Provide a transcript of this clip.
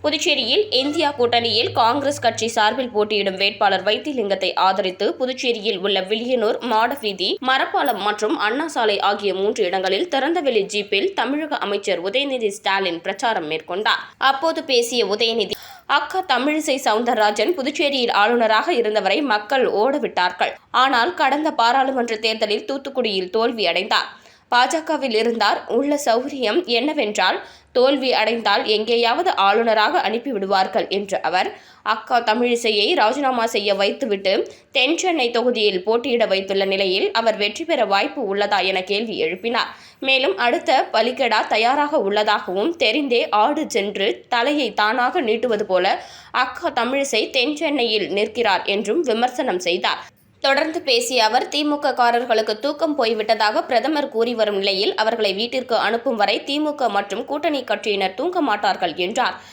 புதுச்சேரியில் இந்தியா கூட்டணியில் காங்கிரஸ் கட்சி சார்பில் போட்டியிடும் வேட்பாளர் வைத்திலிங்கத்தை ஆதரித்து புதுச்சேரியில் உள்ள வில்லியனூர், மாடவீதி, மரப்பாலம் மற்றும் அண்ணா சாலை ஆகிய 3 இடங்களில் திறந்தவெளி ஜீப்பில் தமிழக அமைச்சர் உதயநிதி ஸ்டாலின் பிரச்சாரம் மேற்கொண்டார். அப்போது பேசிய உதயநிதி, அக்கா தமிழிசை சவுந்தரராஜன் புதுச்சேரியில் ஆளுநராக இருந்தவரை மக்கள் ஓடவிட்டார்கள். ஆனால் கடந்த பாராளுமன்ற தேர்தலில் தூத்துக்குடியில் தோல்வி அடைந்தார். பாஜகவில் இருந்தார். உள்ள சௌகரியம் என்னவென்றால், தோல்வி அடைந்தால் எங்கேயாவது ஆளுநராக அனுப்பிவிடுவார்கள் என்ற அவர், அக்கா தமிழிசையை ராஜினாமா செய்ய வைத்துவிட்டு தென் சென்னை தொகுதியில் போட்டியிட வைத்துள்ள நிலையில் அவர் வெற்றி பெற வாய்ப்பு உள்ளதா என கேள்வி எழுப்பினார். மேலும் அடுத்த பலிகடா தயாராக உள்ளதாகவும், தெரிந்தே ஆடு சென்று தலையை தானாக நீட்டுவது போல அக்கா தமிழிசை தென் சென்னையில் நிற்கிறார் என்றும் விமர்சனம் செய்தார். தொடர்ந்து பேசிய அவர், திமுக காரர்களுக்கு தூக்கம் போய்விட்டதாக பிரதமர் கூறி வரும் நிலையில் அவர்களை வீட்டிற்கு அனுப்பும் வரை திமுக மற்றும் கூட்டணி கட்சியினர் தூங்க மாட்டார்கள் என்றார்.